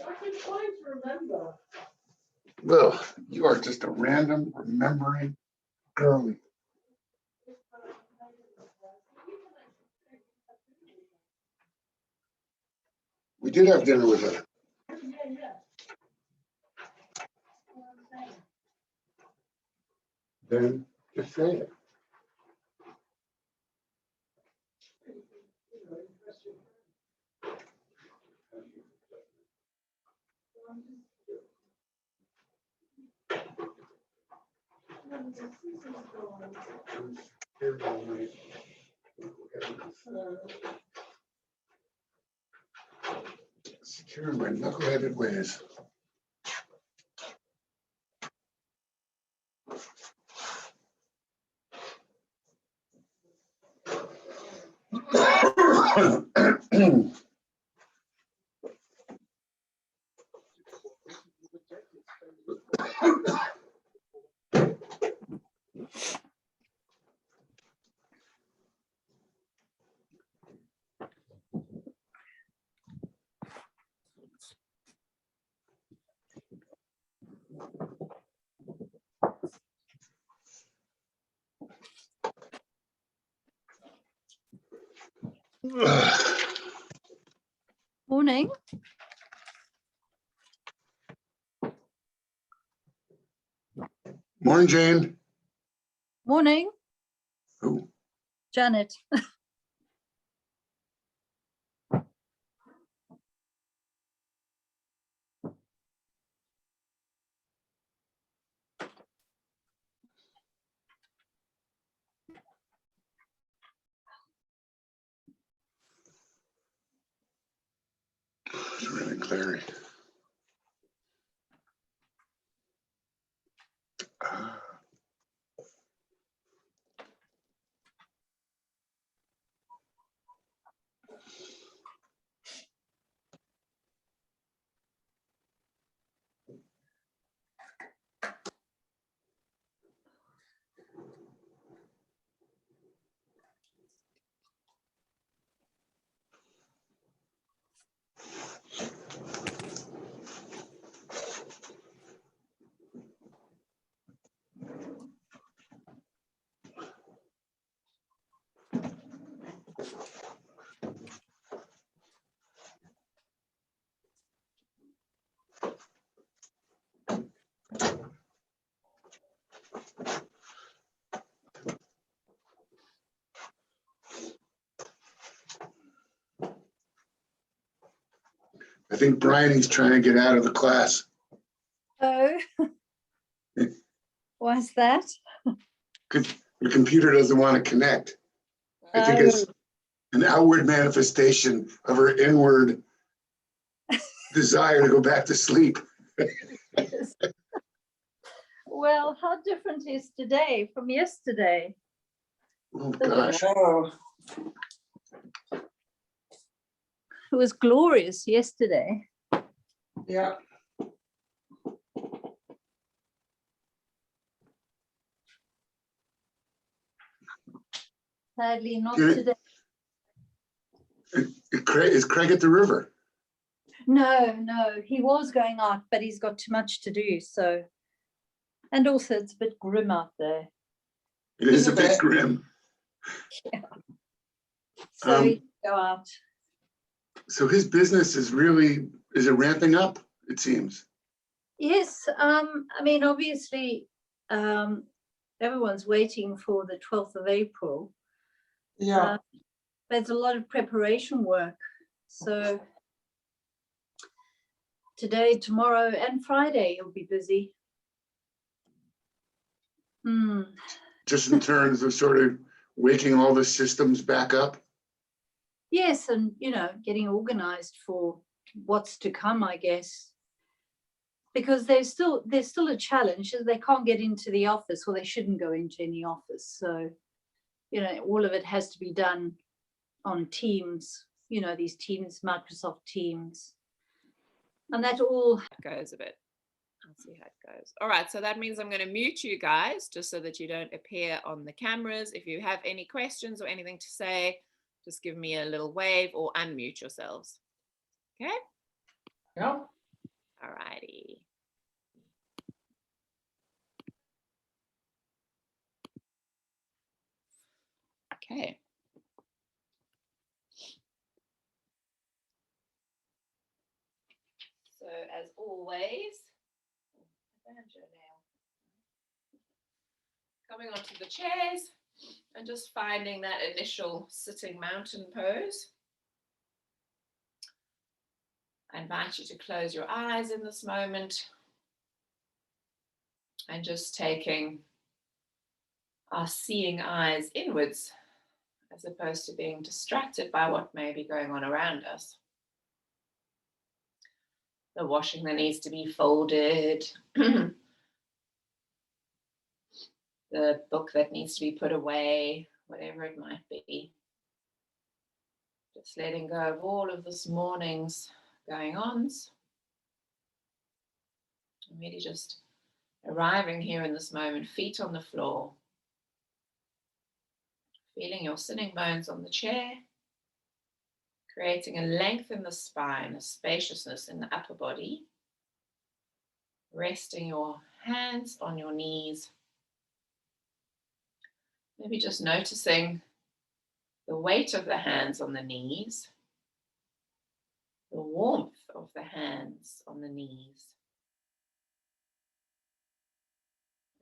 I've been trying to remember. Well, you are just a random remembering girly. We did have dinner with her. Yeah. Then just say it. Secure my knuckleheaded ways. Morning. Morning, Jane. Morning, Who? Janet. It's really glary. I think Bryony's trying to get out of the class. Oh, why's that? Because the computer doesn't want to connect. I think it's an outward manifestation of her inward desire to go back to sleep. Yes. Well, how different is today from yesterday? Oh, gosh. Oh, It was glorious yesterday. yeah. Sadly, not Yeah. today. Is Craig at the river? No, he was going out, but he's got too much to do. So, and also it's a bit grim out there. It is a Isn't bit it? grim. So he can go out. So his business is it ramping up, it seems? Yes, I mean, obviously, everyone's waiting for the 12th of April. Yeah. There's a lot of preparation work. So today, tomorrow, and Friday, you'll be busy. Just in terms of sort of waking all the systems back up? Yes, and getting organized for what's to come, I guess. Because there's still a challenge. They can't get into the office, or they shouldn't go into any office. So, all of it has to be done on Teams, these Teams, Microsoft Teams. And that all goes a bit. I'll see how it goes. All right, so that means I'm going to mute you guys just so that you don't appear on the cameras. If you have any questions or anything to say, just give me a little wave or unmute yourselves. Okay? Yeah. So as always, coming onto the chairs and just finding that initial sitting mountain pose. I invite you to close your eyes in this moment and just taking our seeing eyes inwards as opposed to being distracted by what may be going on around us. The washing that needs to be folded, the book that needs to be put away, whatever it might be. Just letting go of all of this morning's going-ons. And really just arriving here in this moment, feet on the floor. Feeling your sitting bones on the chair. Creating a length in the spine, a spaciousness in the upper body. Resting your hands on your knees. Maybe just noticing the weight of the hands on the knees. The warmth of the hands on the knees.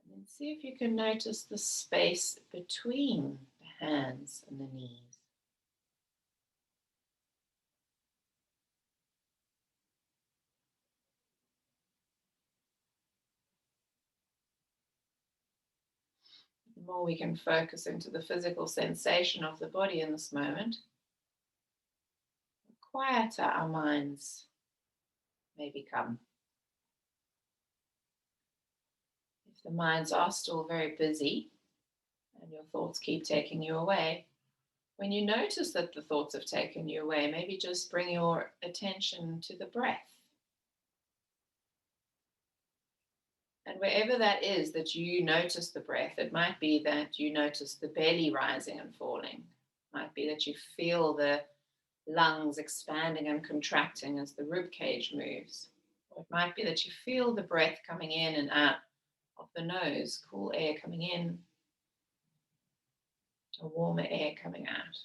And then see if you can notice the space between the hands and the knees. The more we can focus into the physical sensation of the body in this moment, the quieter our minds may become. If the minds are still very busy and your thoughts keep taking you away, when you notice that the thoughts have taken you away, maybe just bring your attention to the breath. And wherever that is that you notice the breath, it might be that you notice the belly rising and falling. It might be that you feel the lungs expanding and contracting as the rib cage moves. Or it might be that you feel the breath coming in and out of the nose, cool air coming in, a warmer air coming out.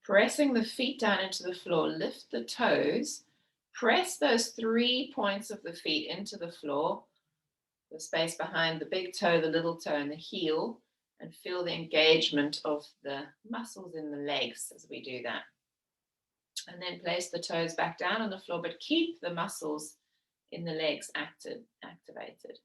Pressing the feet down into the floor, lift the toes, press those 3 points of the feet into the floor, the space behind the big toe, the little toe, and the heel, and feel the engagement of the muscles in the legs as we do that. And then place the toes back down on the floor, but keep the muscles in the legs activated.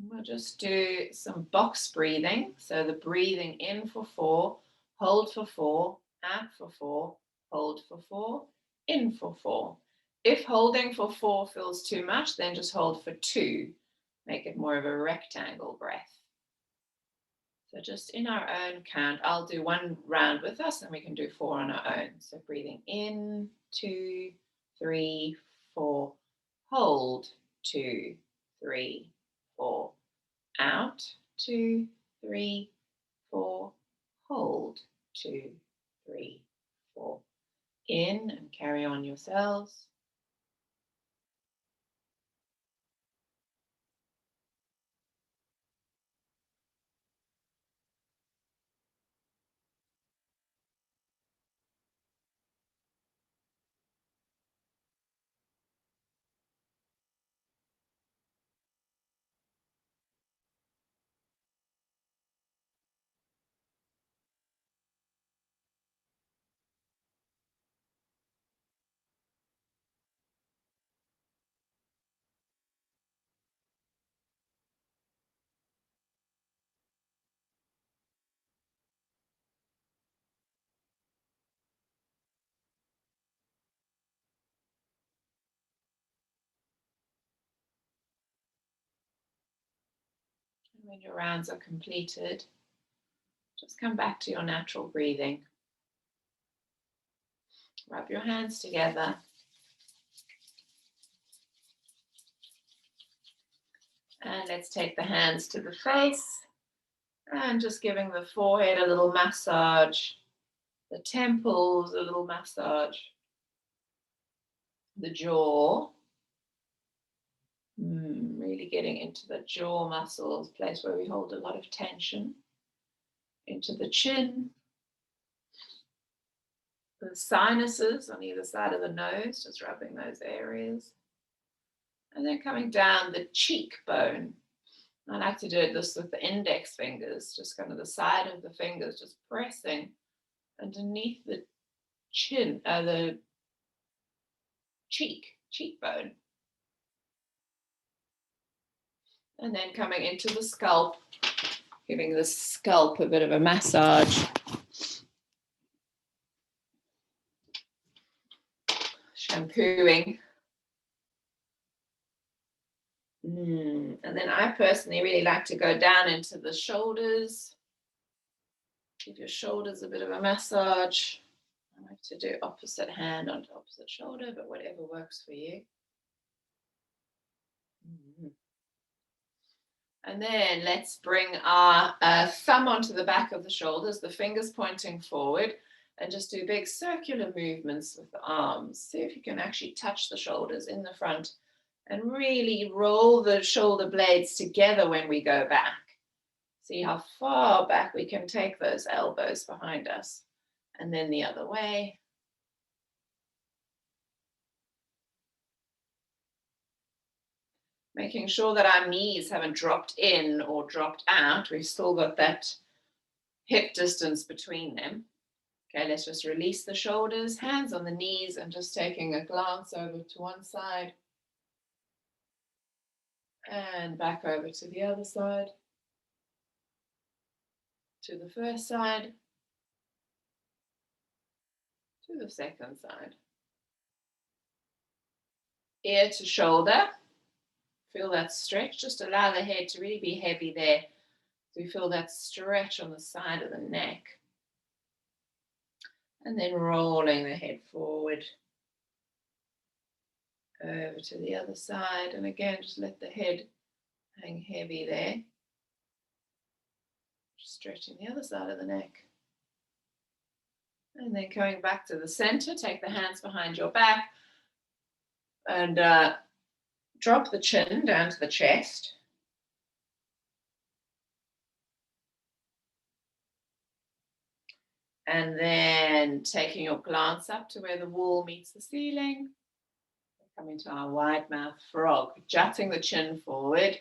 We'll just do some box breathing. So the breathing in for 4, hold for 4, out for 4, hold for 4, in for 4. If holding for 4 feels too much, then just hold for 2. Make it more of a rectangle breath. So just in our own count, I'll do 1 round with us and we can do 4 on our own. So breathing in, 2, 3, 4, hold, 2, 3, 4, out, 2, 3, 4, hold, 2, 3, 4, in, and carry on yourselves. When your rounds are completed, just come back to your natural breathing. Rub your hands together. And let's take the hands to the face and just giving the forehead a little massage, the temples a little massage, the jaw. really getting into the jaw muscles, place where we hold a lot of tension, into the chin, the sinuses on either side of the nose, just rubbing those areas. And then coming down the cheekbone. I like to do this with the index fingers, just kind of the side of the fingers, just pressing underneath the chin, the cheekbone. And then coming into the scalp, giving the scalp a bit of a massage. Shampooing. And then I personally really like to go down into the shoulders. Give your shoulders a bit of a massage. I like to do opposite hand onto opposite shoulder, but whatever works for you. And then let's bring our thumb onto the back of the shoulders, the fingers pointing forward, and just do big circular movements with the arms. See if you can actually touch the shoulders in the front and really roll the shoulder blades together when we go back. See how far back we can take those elbows behind us. And then the other way. Making sure that our knees haven't dropped in or dropped out. We've still got that hip distance between them. Okay, let's just release the shoulders, hands on the knees, and just taking a glance over to one side. And back over to the other side. To the first side. To the second side. Ear to shoulder. Feel that stretch. Just allow the head to really be heavy there. So you feel that stretch on the side of the neck. And then rolling the head forward. Over to the other side. And again, just let the head hang heavy there. Just stretching the other side of the neck. And then coming back to the center, take the hands behind your back and drop the chin down to the chest. And then taking your glance up to where the wall meets the ceiling. Coming to our wide mouth frog, jutting the chin forward,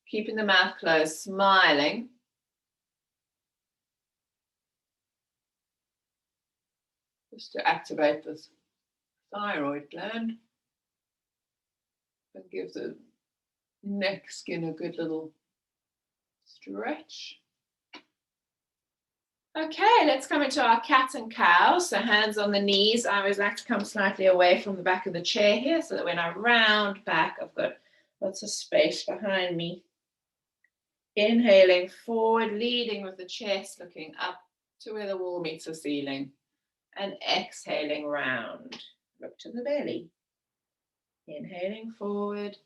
keeping the mouth closed, smiling. Just to activate this thyroid gland and give the neck skin a good little stretch. Okay, let's come into our cat and cow. So hands on the knees. I always like to come slightly away from the back of the chair here so that when I round back, I've got lots of space behind me. Inhaling forward, leading with the chest, looking up to where the wall meets the ceiling. And exhaling round, look to the belly. Inhaling forward,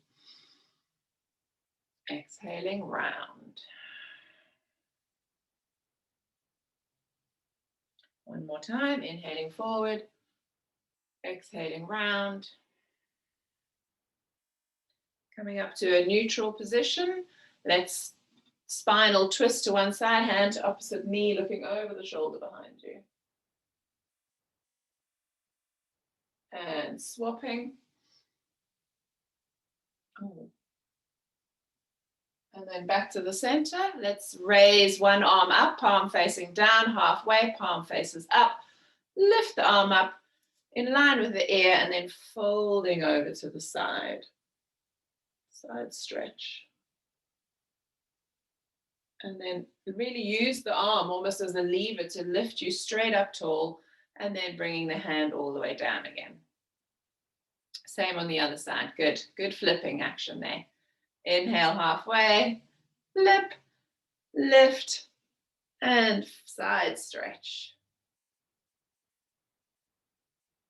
exhaling round. One more time, inhaling forward, exhaling round. Coming up to a neutral position. Let's spinal twist to one side, hand to opposite knee, looking over the shoulder behind you. And swapping. And then back to the center. Let's raise one arm up, palm facing down, halfway, palm faces up. Lift the arm up in line with the ear and then folding over to the side. Side stretch. And then really use the arm almost as a lever to lift you straight up tall and then bringing the hand all the way down again. Same on the other side. Good. Good flipping action there. Inhale halfway, flip, lift, and side stretch.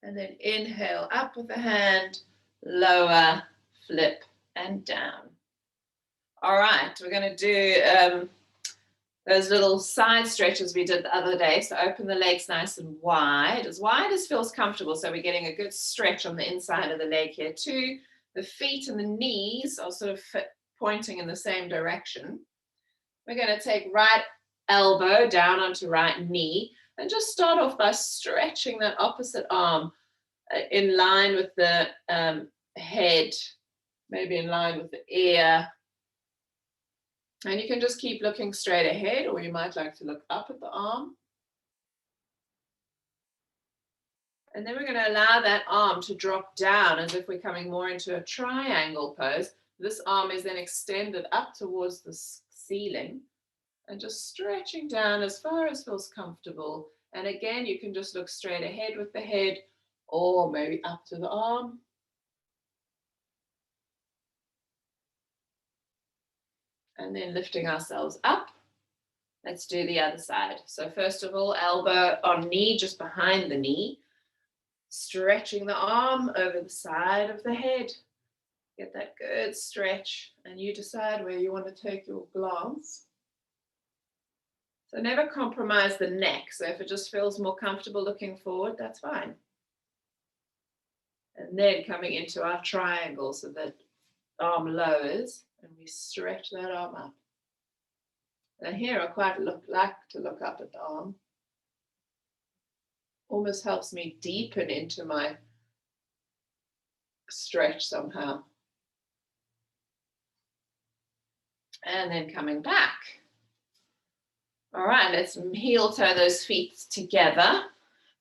And then inhale up with the hand, lower, flip, and down. All right, we're going to do those little side stretches we did the other day. So open the legs nice and wide as feels comfortable. So we're getting a good stretch on the inside of the leg here too. The feet and the knees are sort of pointing in the same direction. We're going to take right elbow down onto right knee and just start off by stretching that opposite arm in line with the head, maybe in line with the ear. And you can just keep looking straight ahead, or you might like to look up at the arm. And then we're going to allow that arm to drop down as if we're coming more into a triangle pose. This arm is then extended up towards the ceiling and just stretching down as far as feels comfortable. And again, you can just look straight ahead with the head or maybe up to the arm. And then lifting ourselves up. Let's do the other side. So first of all, elbow on knee, just behind the knee. Stretching the arm over the side of the head. Get that good stretch, and you decide where you want to take your glance. So never compromise the neck. So if it just feels more comfortable looking forward, that's fine. And then coming into our triangle, so that arm lowers and we stretch that arm up. Now here I quite like to look up at the arm. Almost helps me deepen into my stretch somehow. And then coming back. All right, let's heel toe those feet together.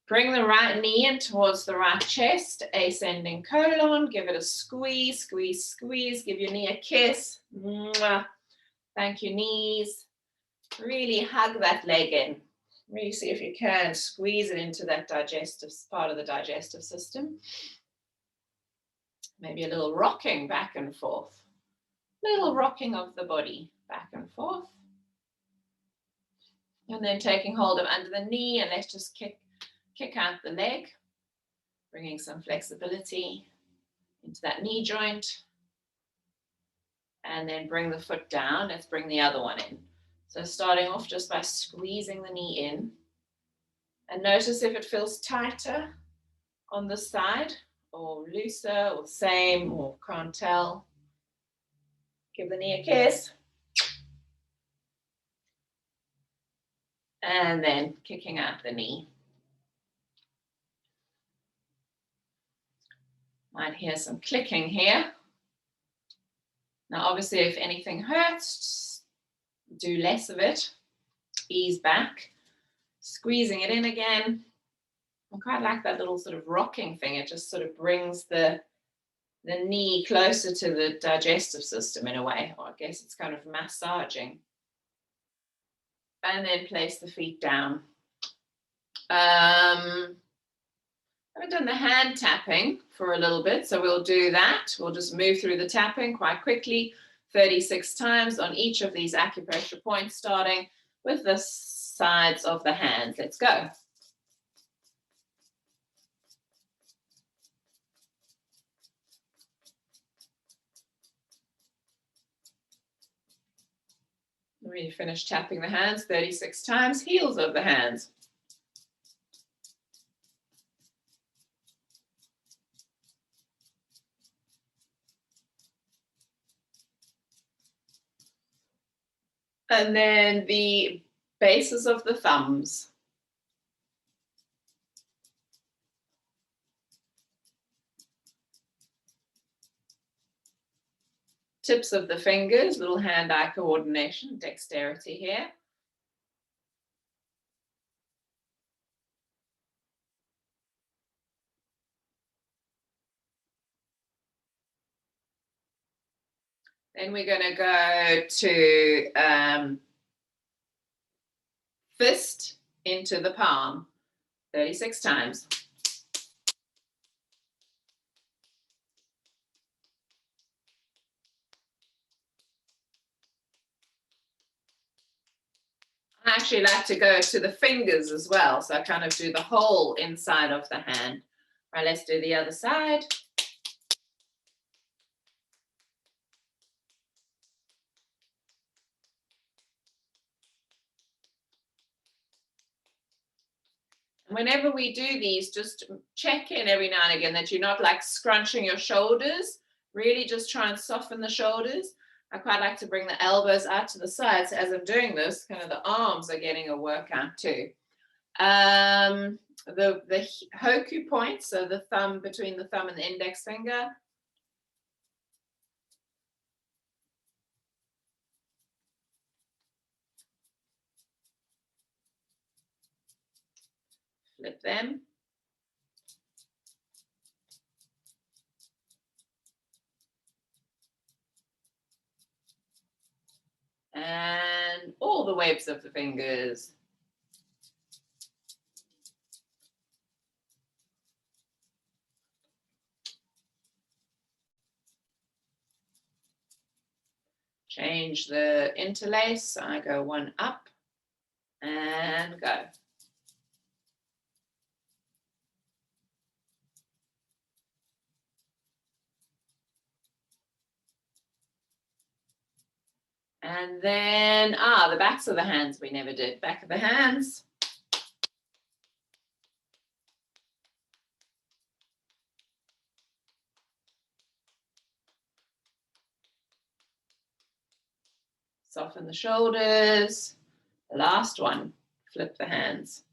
Bring the right knee in towards the right chest, ascending colon. Give it a squeeze, squeeze, squeeze. Give your knee a kiss. Mwah. Thank you, knees. Really hug that leg in. Really see if you can squeeze it into that digestive part of the digestive system. Maybe a little rocking back and forth. Little rocking of the body back and forth. And then taking hold of under the knee, and let's just kick out the leg, bringing some flexibility into that knee joint. And then bring the foot down. Let's bring the other one in. So starting off just by squeezing the knee in, and notice if it feels tighter on this side or looser or same or can't tell. Give the knee a kiss. And then kicking out the knee. Might hear some clicking here. Now obviously if anything hurts, do less of it, ease back, squeezing it in again. I quite like that little sort of rocking thing. It just sort of brings the knee closer to the digestive system in a way, or I guess it's kind of massaging. And then place the feet down. I haven't done the hand tapping for a little bit, so we'll do that. We'll just move through the tapping quite quickly. 36 times on each of these acupressure points, starting with the sides of the hands. Let's go. When you finish tapping the hands 36 times, heels of the hands. And then the bases of the thumbs. Tips of the fingers, little hand-eye coordination, dexterity here. Then we're going to go to fist into the palm, 36 times. I actually like to go to the fingers as well, so I kind of do the whole inside of the hand. Right, let's do the other side. Whenever we do these, just check in every now and again that you're not like scrunching your shoulders. Really just try and soften the shoulders. I quite like to bring the elbows out to the sides. So as I'm doing this, kind of the arms are getting a workout too. The hoku point, so the thumb, between the thumb and the index finger. Flip them. And all the webs of the fingers. Change the interlace. I go one up and go. And then, the backs of the hands we never did. Back of the hands. Soften the shoulders. The last one, flip the hands.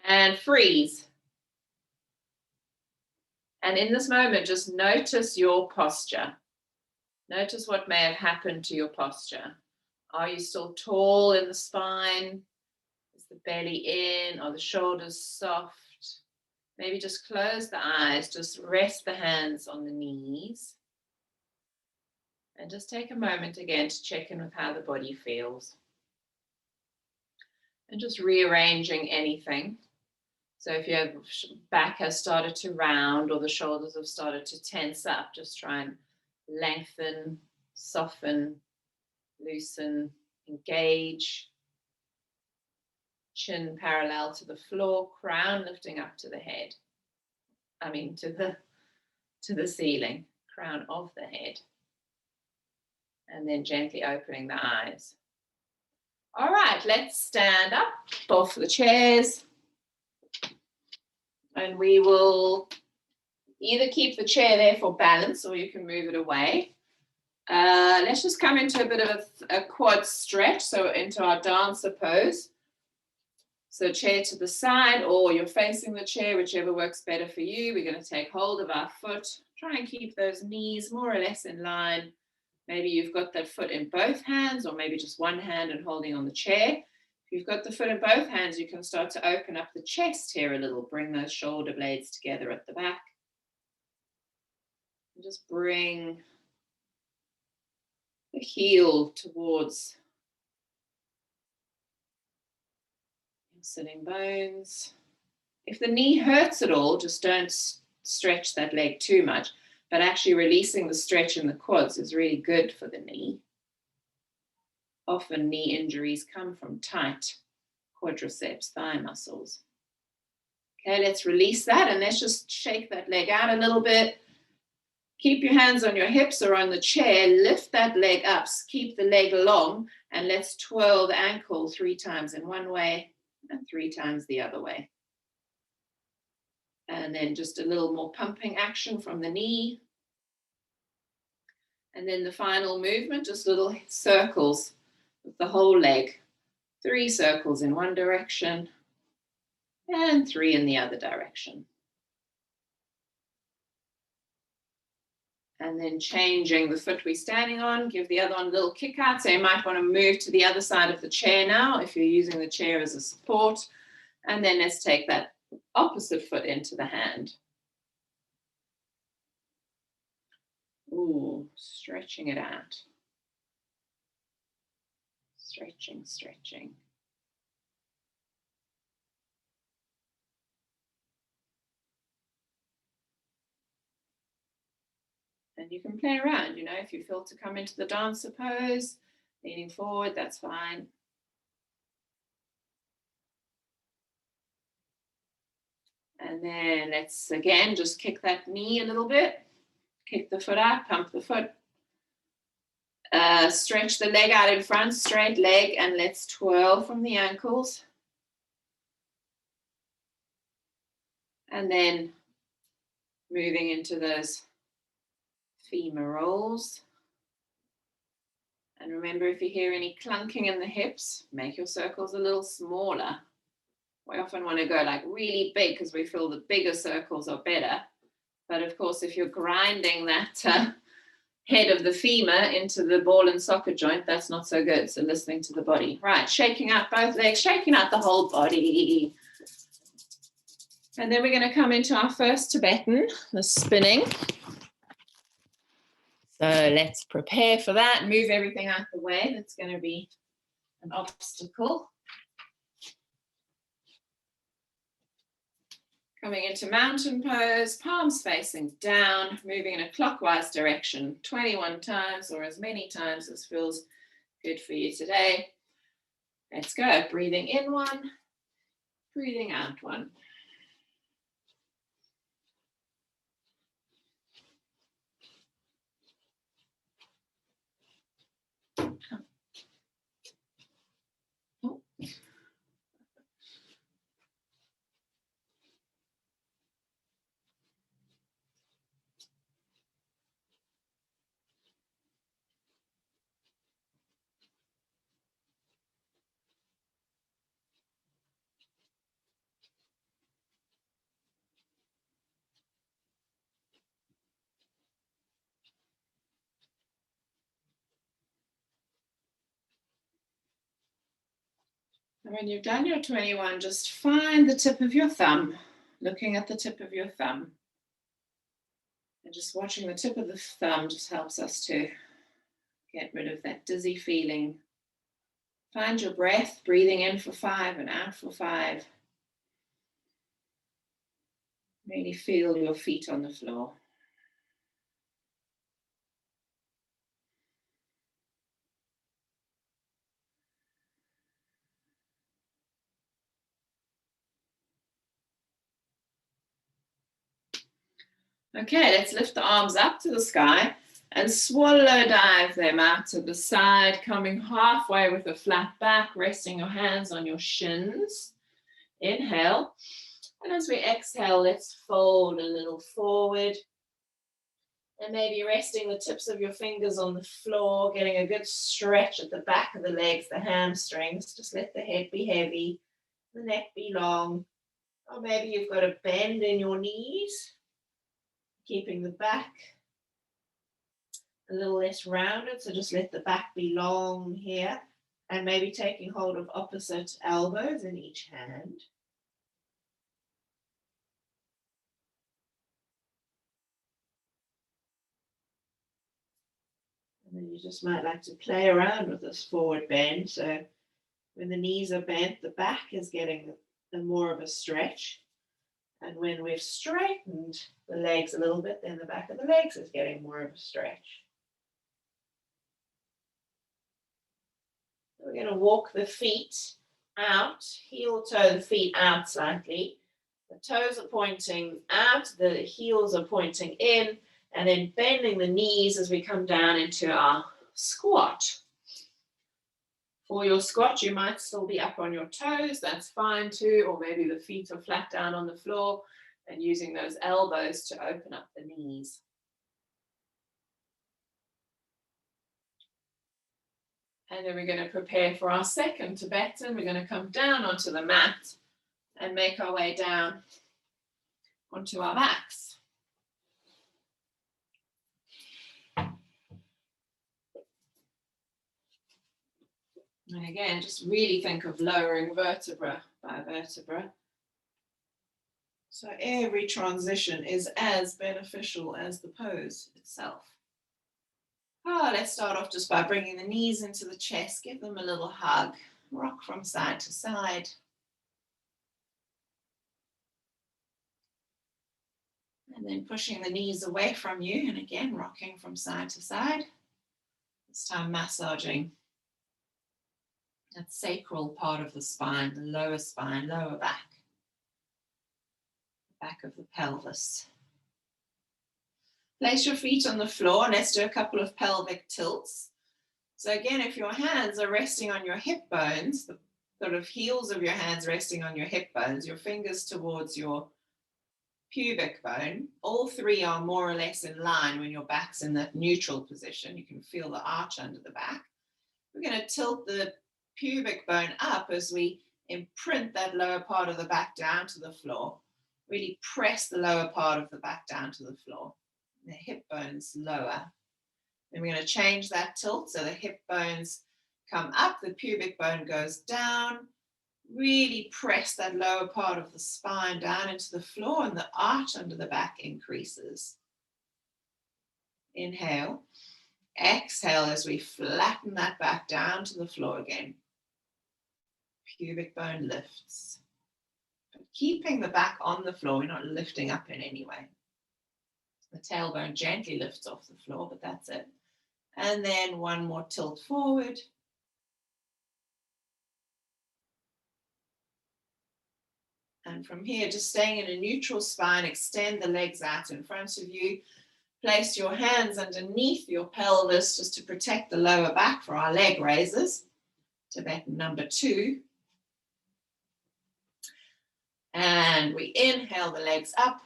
And freeze. And in this moment, just notice your posture. Notice what may have happened to your posture. Are you still tall in the spine? Is the belly in? Are the shoulders soft? Maybe just close the eyes, just rest the hands on the knees. And just take a moment again to check in with how the body feels. And just rearranging anything. So if your back has started to round or the shoulders have started to tense up, just try and lengthen, soften, loosen, engage. Chin parallel to the floor, crown lifting up to the head. To the ceiling, crown of the head. And then gently opening the eyes. All right, let's stand up off the chairs. And we will either keep the chair there for balance or you can move it away. Let's just come into a bit of a quad stretch, so into our dancer pose. So chair to the side, or you're facing the chair, whichever works better for you. We're going to take hold of our foot. Try and keep those knees more or less in line. Maybe you've got that foot in both hands, or maybe just one hand and holding on the chair. If you've got the foot in both hands, you can start to open up the chest here a little. Bring those shoulder blades together at the back. And just bring the heel towards your sitting bones. If the knee hurts at all, just don't stretch that leg too much. But actually releasing the stretch in the quads is really good for the knee. Often knee injuries come from tight quadriceps, thigh muscles. Okay, let's release that and let's just shake that leg out a little bit. Keep your hands on your hips or on the chair. Lift that leg up, keep the leg long, and let's twirl the ankle 3 times in one way and 3 times the other way. And then just a little more pumping action from the knee. And then the final movement, just little circles with the whole leg. 3 circles in one direction and 3 in the other direction. And then changing the foot we're standing on, give the other one a little kick out. So you might want to move to the other side of the chair now if you're using the chair as a support. And then let's take that opposite foot into the hand. Ooh, stretching it out. Stretching, stretching. And you can play around, you know, if you feel to come into the dancer pose, leaning forward, that's fine. And then let's again just kick that knee a little bit. Kick the foot out, pump the foot. Stretch the leg out in front, straight leg, and let's twirl from the ankles. And then moving into those femur rolls. And remember, if you hear any clunking in the hips, make your circles a little smaller. We often want to go like really big because we feel the bigger circles are better. But of course, if you're grinding that head of the femur into the ball and socket joint, that's not so good. So listening to the body. Right, shaking out both legs, shaking out the whole body. And then we're going to come into our first Tibetan, the spinning. So let's prepare for that. Move everything out the way. That's going to be an obstacle. Coming into mountain pose, palms facing down, moving in a clockwise direction 21 times or as many times as feels good for you today. Let's go. Breathing in one, breathing out one. And when you've done your 21, just find the tip of your thumb, looking at the tip of your thumb. And just watching the tip of the thumb just helps us to get rid of that dizzy feeling. Find your breath, breathing in for 5 and out for 5. Really feel your feet on the floor. Okay, let's lift the arms up to the sky and swallow dive them out to the side, coming halfway with a flat back, resting your hands on your shins. Inhale. And as we exhale, let's fold a little forward. And maybe resting the tips of your fingers on the floor, getting a good stretch at the back of the legs, the hamstrings. Just let the head be heavy, the neck be long. Or maybe you've got a bend in your knees, keeping the back a little less rounded. So just let the back be long here. And maybe taking hold of opposite elbows in each hand. And then you just might like to play around with this forward bend. So when the knees are bent, the back is getting more of a stretch. And when we've straightened the legs a little bit, then the back of the legs is getting more of a stretch. We're going to walk the feet out, heel toe the feet out slightly. The toes are pointing out, the heels are pointing in, and then bending the knees as we come down into our squat. For your squat, you might still be up on your toes, that's fine too, or maybe the feet are flat down on the floor and using those elbows to open up the knees. And then we're going to prepare for our second Tibetan. We're going to come down onto the mat and make our way down onto our backs. And again, just really think of lowering vertebra by vertebra. So every transition is as beneficial as the pose itself. Let's start off just by bringing the knees into the chest. Give them a little hug. Rock from side to side. And then pushing the knees away from you. And again, rocking from side to side. This time massaging that sacral part of the spine, the lower spine, lower back. Back of the pelvis. Place your feet on the floor and let's do a couple of pelvic tilts. So again, if your hands are resting on your hip bones, the sort of heels of your hands resting on your hip bones, your fingers towards your pubic bone. All three are more or less in line when your back's in that neutral position. You can feel the arch under the back. We're going to tilt the pubic bone up as we imprint that lower part of the back down to the floor. Really press the lower part of the back down to the floor. The hip bone's lower. Then we're going to change that tilt so the hip bones come up, the pubic bone goes down. Really press that lower part of the spine down into the floor and the arch under the back increases. Inhale. Exhale as we flatten that back down to the floor again. Pubic bone lifts. But keeping the back on the floor, we're not lifting up in any way. The tailbone gently lifts off the floor, but that's it. And then one more tilt forward. And from here, just staying in a neutral spine, extend the legs out in front of you. Place your hands underneath your pelvis just to protect the lower back for our leg raises. Tibetan number 2. And we inhale the legs up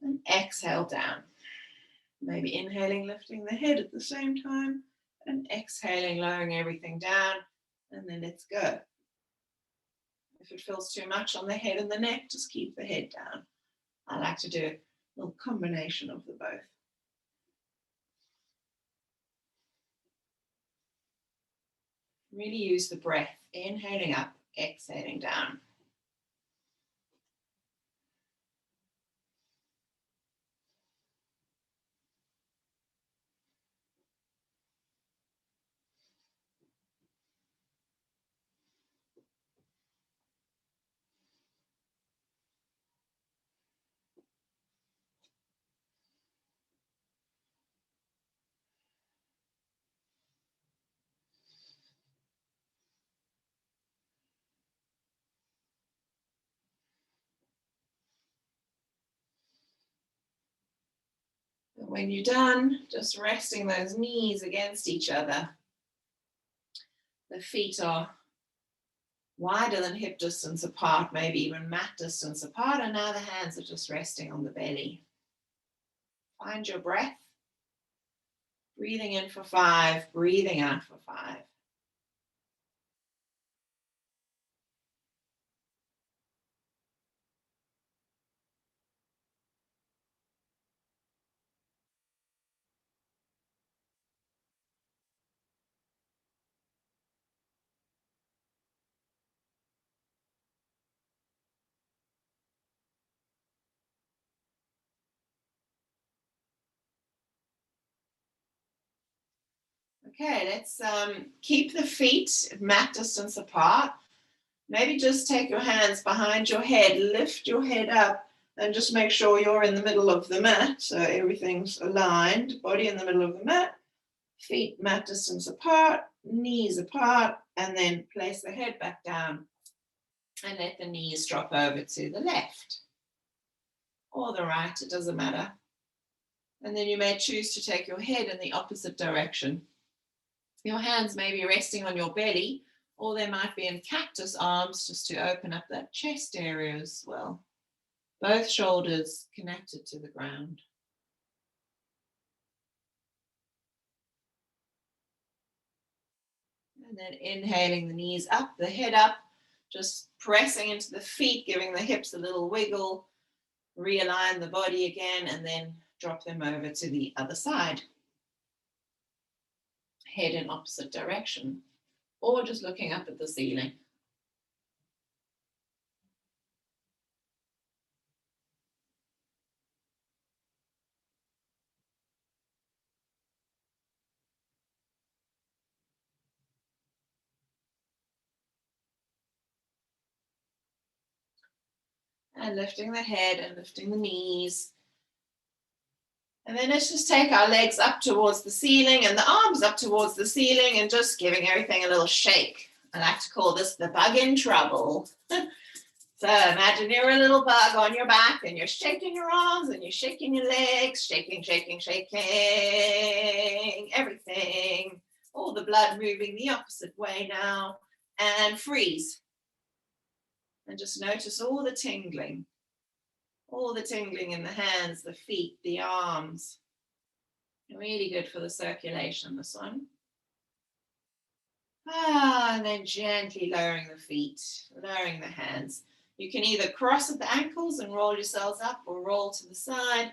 and exhale down. Maybe inhaling, lifting the head at the same time, and exhaling, lowering everything down, and then let's go. If it feels too much on the head and the neck, just keep the head down. I like to do a little combination of the both. Really use the breath, inhaling up, exhaling down. When you're done, just resting those knees against each other. The feet are wider than hip distance apart, maybe even mat distance apart, and now the hands are just resting on the belly. Find your breath. Breathing in for 5, breathing out for 5. Okay, let's keep the feet mat distance apart. Maybe just take your hands behind your head, lift your head up, and just make sure you're in the middle of the mat, so everything's aligned. Body in the middle of the mat, feet mat distance apart, knees apart, and then place the head back down and let the knees drop over to the left or the right, it doesn't matter. And then you may choose to take your head in the opposite direction. Your hands may be resting on your belly, or they might be in cactus arms just to open up that chest area as well. Both shoulders connected to the ground. And then inhaling the knees up, the head up, just pressing into the feet, giving the hips a little wiggle, realign the body again, and then drop them over to the other side. Head in opposite direction, or just looking up at the ceiling. And lifting the head and lifting the knees. And then let's just take our legs up towards the ceiling and the arms up towards the ceiling and just giving everything a little shake. I like to call this the bug in trouble. So imagine you're a little bug on your back and you're shaking your arms and you're shaking your legs, shaking, shaking, shaking, everything. All the blood moving the opposite way now. And freeze. And just notice all the tingling, All the tingling in the hands, the feet, the arms. Really good for the circulation, this one. And then gently lowering the feet, lowering the hands. You can either cross at the ankles and roll yourselves up, or roll to the side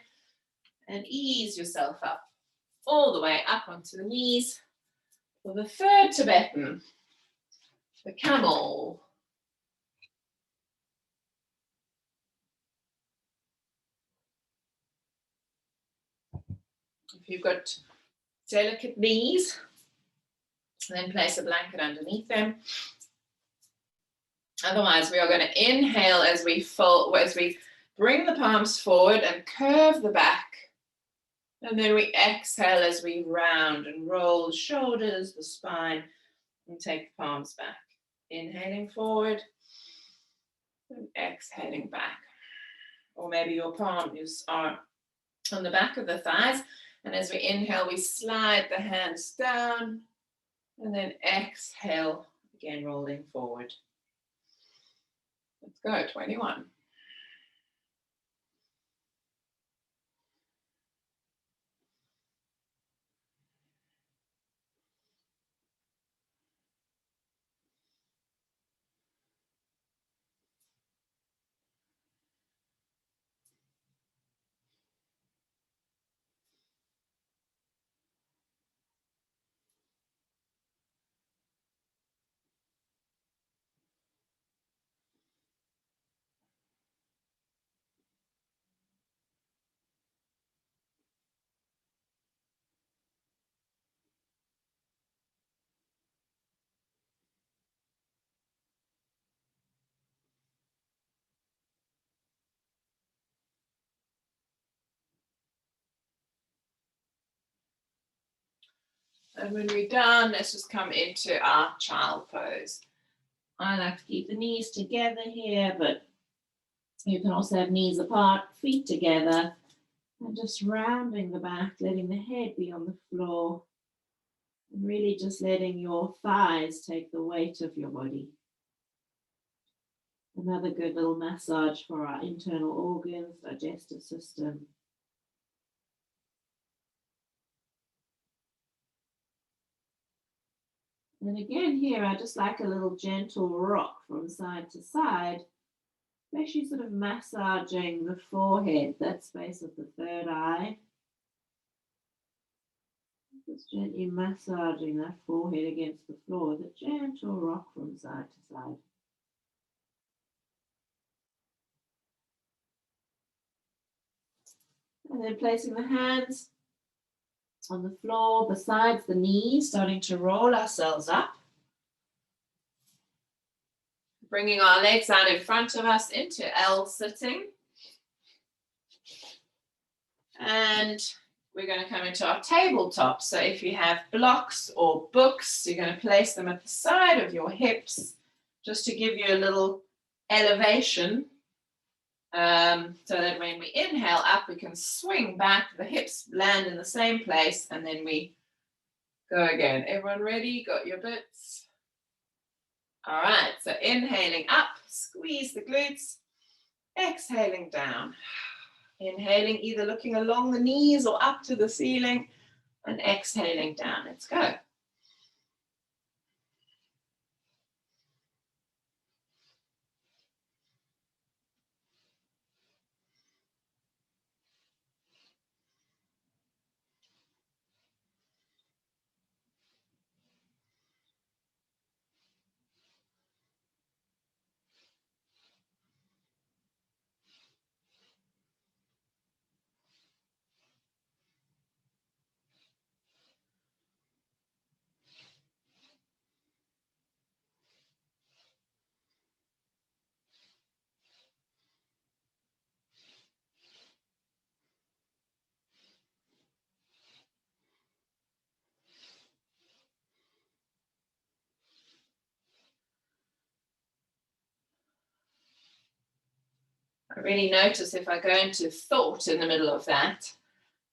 and ease yourself up all the way up onto the knees for the third Tibetan, the camel. If you've got delicate knees, then place a blanket underneath them. Otherwise, we are going to inhale as we fold, as we bring the palms forward and curve the back. And then we exhale as we round and roll the shoulders, the spine, and take the palms back. Inhaling forward and exhaling back. Or maybe your palms are on the back of the thighs. And as we inhale, we slide the hands down and then exhale, again rolling forward. Let's go, 21. And when we're done, let's just come into our child pose. I like to keep the knees together here, but you can also have knees apart, feet together, and just rounding the back, letting the head be on the floor, and really just letting your thighs take the weight of your body. Another good little massage for our internal organs, digestive system. And again here, I just like a little gentle rock from side to side, especially sort of massaging the forehead, that space of the third eye. Just gently massaging that forehead against the floor with a gentle rock from side to side. And then placing the hands on the floor besides the knees, starting to roll ourselves up. Bringing our legs out in front of us into L sitting. And we're going to come into our tabletop. So if you have blocks or books, you're going to place them at the side of your hips, just to give you a little elevation. So that when we inhale up, we can swing back, the hips land in the same place, and then we go again. Everyone ready? Got your bits? All right, so inhaling up, squeeze the glutes, exhaling down. Inhaling, either looking along the knees or up to the ceiling, and exhaling down. Let's go. I really notice if I go into thought in the middle of that,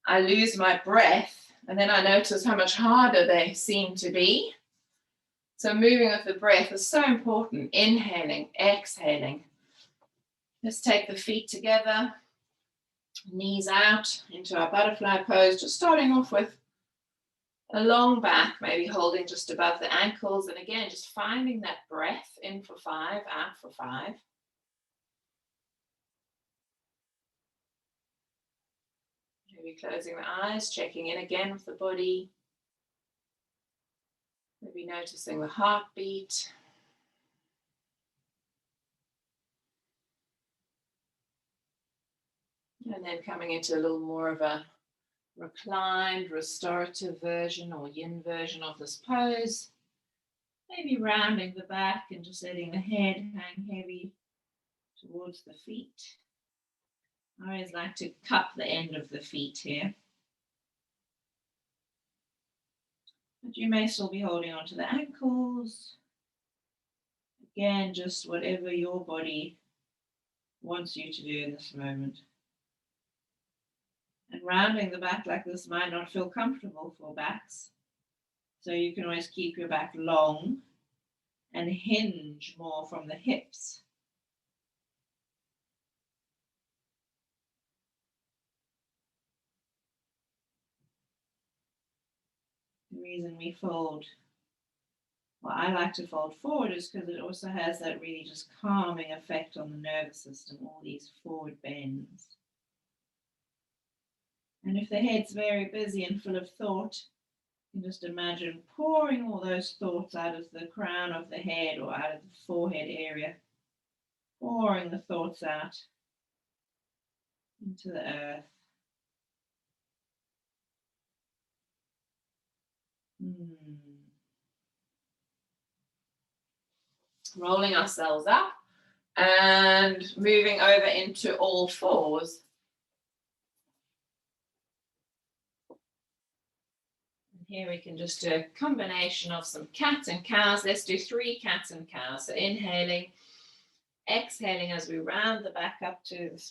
I lose my breath, and then I notice how much harder they seem to be. So moving with the breath is so important. Inhaling, exhaling. Let's take the feet together, Knees out into our butterfly pose, just starting off with a long back, maybe holding just above the ankles. And again, just finding that breath in for 5, out for 5. Maybe closing the eyes, checking in again with the body. Maybe noticing the heartbeat. And then coming into a little more of a reclined, restorative version or yin version of this pose. Maybe rounding the back and just letting the head hang heavy towards the feet. I always like to cup the end of the feet here. But you may still be holding onto the ankles. Again, just whatever your body wants you to do in this moment. And rounding the back like this might not feel comfortable for backs. So you can always keep your back long and hinge more from the hips. The reason we fold, well, I like to fold forward is because it also has that really just calming effect on the nervous system, all these forward bends. And if the head's very busy and full of thought, you can just imagine pouring all those thoughts out of the crown of the head or out of the forehead area, pouring the thoughts out into the earth. Rolling ourselves up and moving over into all fours. Here we can just do a combination of some cats and cows. Let's do 3 cats and cows. So inhaling, exhaling as we round the back up to the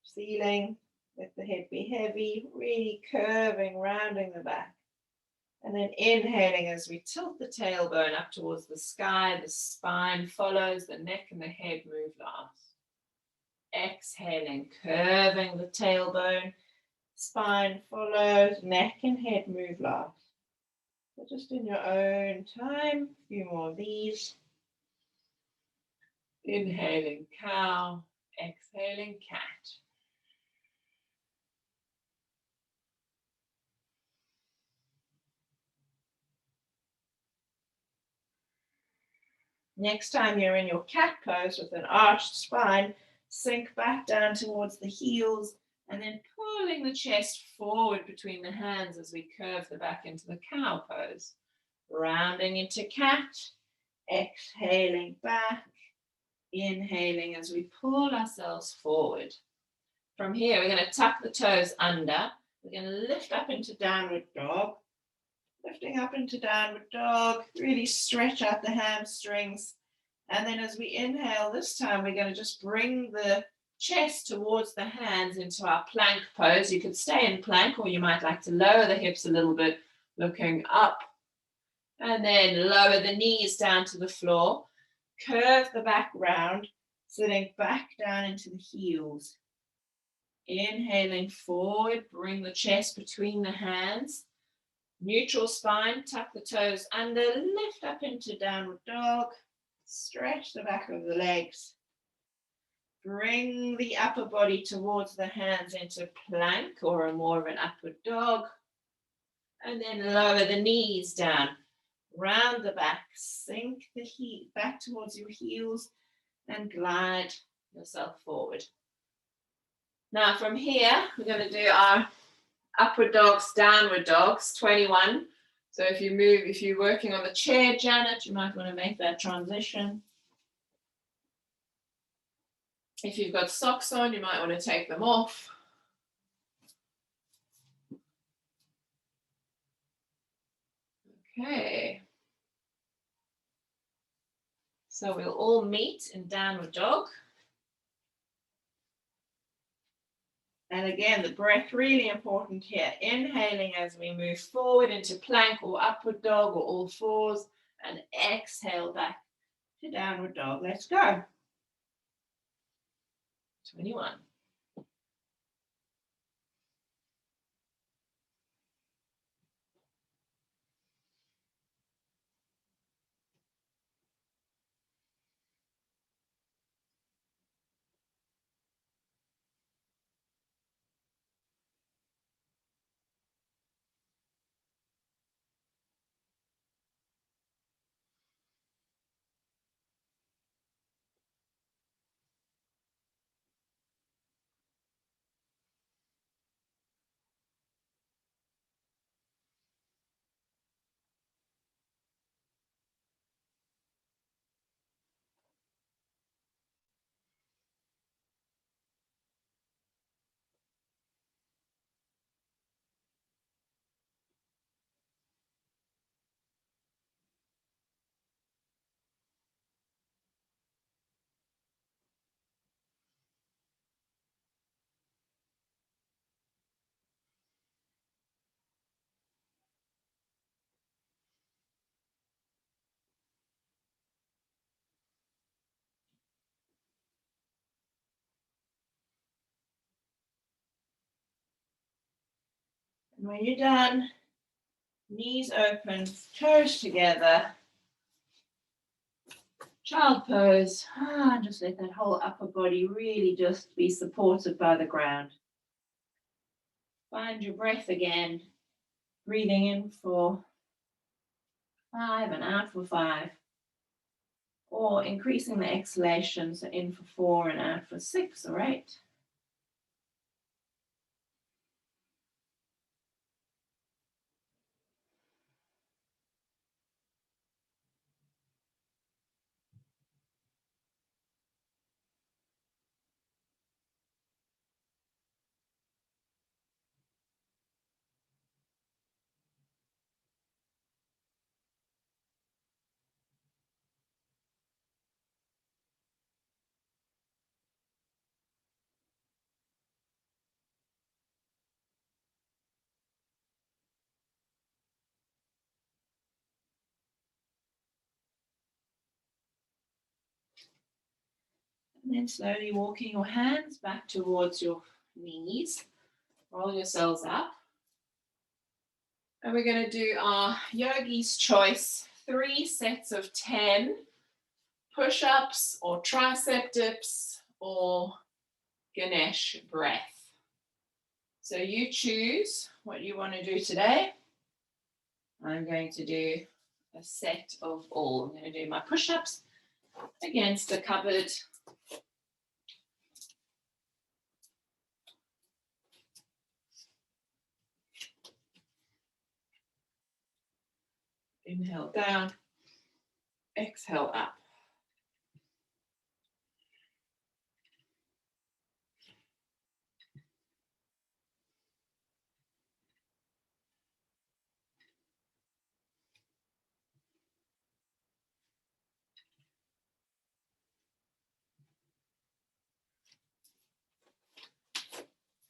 ceiling. Let the head be heavy, really curving, rounding the back. And then inhaling as we tilt the tailbone up towards the sky. The spine follows, the neck and the head move last. Exhaling, curving the tailbone. Spine follows, neck and head move last. So just in your own time, a few more of these. Inhaling cow, exhaling cat. Next time you're in your cat pose with an arched spine, sink back down towards the heels and then pulling the chest forward between the hands as we curve the back into the cow pose. Rounding into cat, exhaling back, inhaling as we pull ourselves forward. From here, we're going to tuck the toes under. We're going to lift up into downward dog. Lifting up into downward dog, really stretch out the hamstrings. And then as we inhale this time, we're going to just bring the chest towards the hands into our plank pose. You could stay in plank, or you might like to lower the hips a little bit, looking up. And then lower the knees down to the floor. Curve the back round, sitting back down into the heels. Inhaling forward, bring the chest between the hands. Neutral spine, tuck the toes under, lift up into downward dog, stretch the back of the legs. Bring the upper body towards the hands into plank or a more of an upward dog. And then lower the knees down, round the back, sink the back towards your heels and glide yourself forward. Now from here, we're going to do our upward dogs, downward dogs, 21. So if you're working on the chair, Janet, you might want to make that transition. If you've got socks on, you might want to take them off. Okay. So we'll all meet in downward dog. And again, the breath really important here. Inhaling as we move forward into plank or upward dog or all fours, and exhale back to downward dog. Let's go. 21. And when you're done, knees open, toes together. Child pose. Just let that whole upper body really just be supported by the ground. Find your breath again. Breathing in for 5 and out for 5. Or increasing the exhalation, so in for 4 and out for 6 or 8. And then slowly walking your hands back towards your knees. Roll yourselves up. And we're going to do our yogi's choice 3 sets of 10 push-ups or tricep dips or Ganesh breath. So you choose what you want to do today. I'm going to do a set of all. I'm going to do my push-ups against the cupboard. Inhale down, exhale up.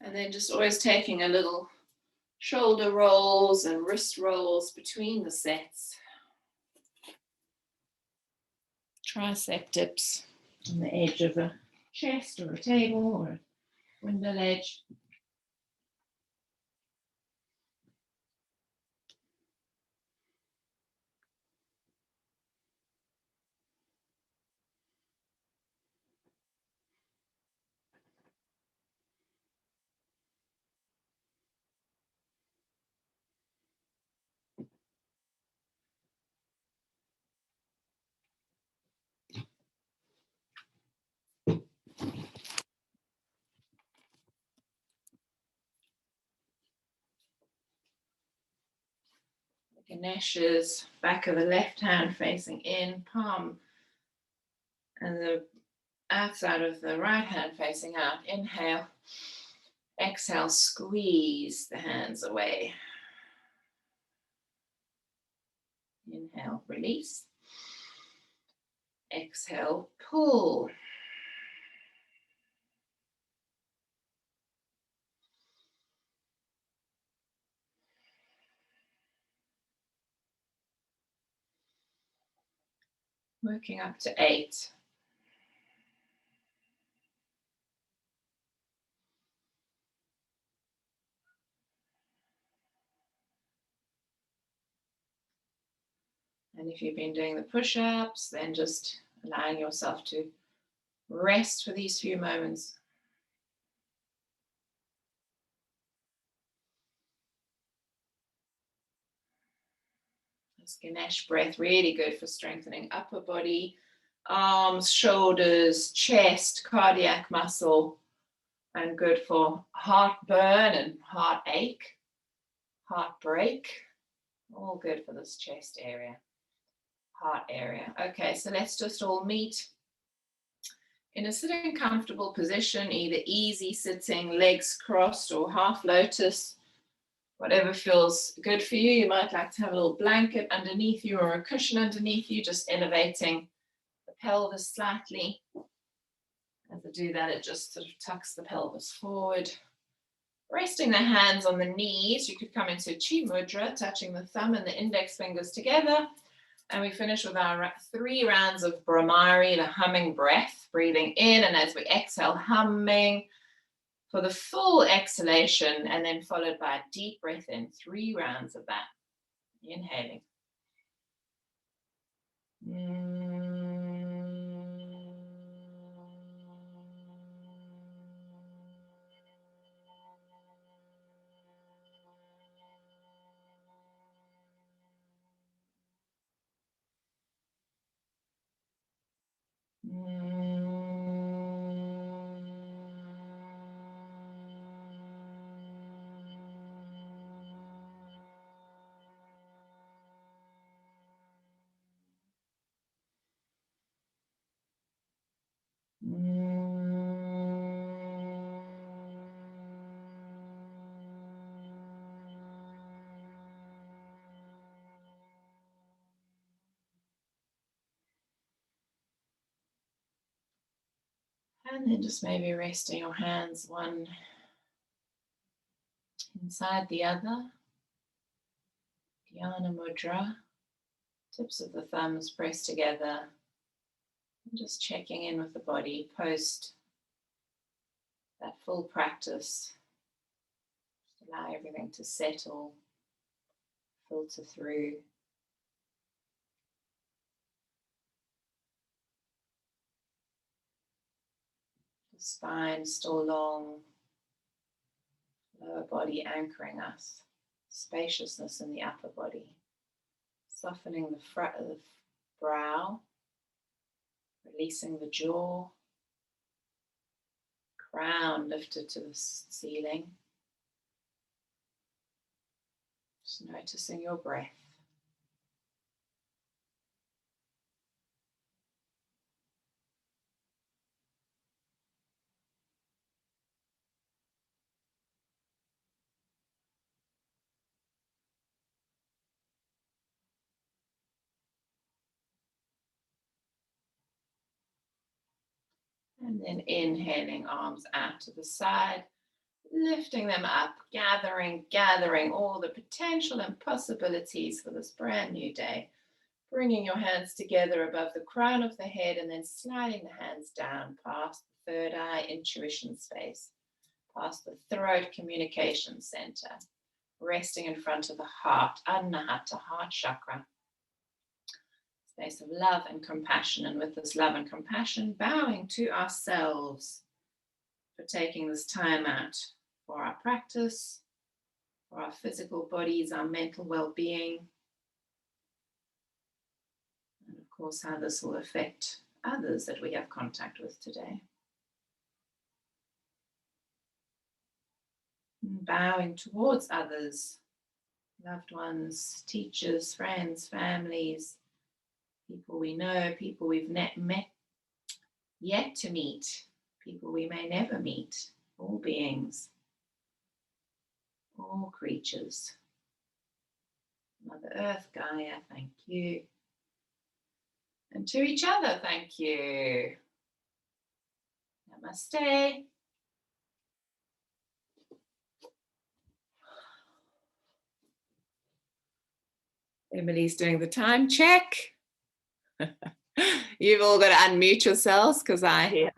And then just always taking a little shoulder rolls and wrist rolls between the sets. Tricep dips on the edge of a chest or a table or a window ledge. Ganesh's back of the left hand facing in, palm and the outside of the right hand facing out. Inhale, exhale, squeeze the hands away. Inhale, release. Exhale, pull. Working up to 8. And if you've been doing the push-ups, then just allowing yourself to rest for these few moments. This Ganesh breath, really good for strengthening upper body, arms, shoulders, chest, cardiac muscle, and good for heartburn and heartache, heartbreak. All good for this chest area, heart area. Okay, so let's just all meet in a sitting comfortable position, either easy sitting, legs crossed, or half lotus. Whatever feels good for you. You might like to have a little blanket underneath you or a cushion underneath you, just elevating the pelvis slightly. As I do that, it just sort of tucks the pelvis forward. Resting the hands on the knees, you could come into Chi Mudra, touching the thumb and the index fingers together. And we finish with our 3 rounds of Brahmari, the humming breath, breathing in, and as we exhale, humming. for the full exhalation, and then followed by a deep breath in, 3 rounds of that. Inhaling. And then just maybe resting your hands one inside the other. Dhyana Mudra. Tips of the thumbs pressed together. And just checking in with the body post that full practice. Just allow everything to settle, filter through. The spine still long, lower body anchoring us, spaciousness in the upper body, softening the front of the brow, releasing the jaw, crown lifted to the ceiling. Just noticing your breath. And then inhaling, arms out to the side, lifting them up, gathering all the potential and possibilities for this brand new day. Bringing your hands together above the crown of the head and then sliding the hands down past the third eye, intuition space, past the throat, communication center, resting in front of the heart, Anahata, heart chakra. Space of love and compassion, and with this love and compassion, bowing to ourselves for taking this time out for our practice, for our physical bodies, our mental well-being, and of course how this will affect others that we have contact with today. And bowing towards others, loved ones, teachers, friends, families, people we know, people we've met yet to meet, people we may never meet, all beings, all creatures. Mother Earth, Gaia, thank you. And to each other, thank you. Namaste. Emily's doing the time check. You've all got to unmute yourselves because I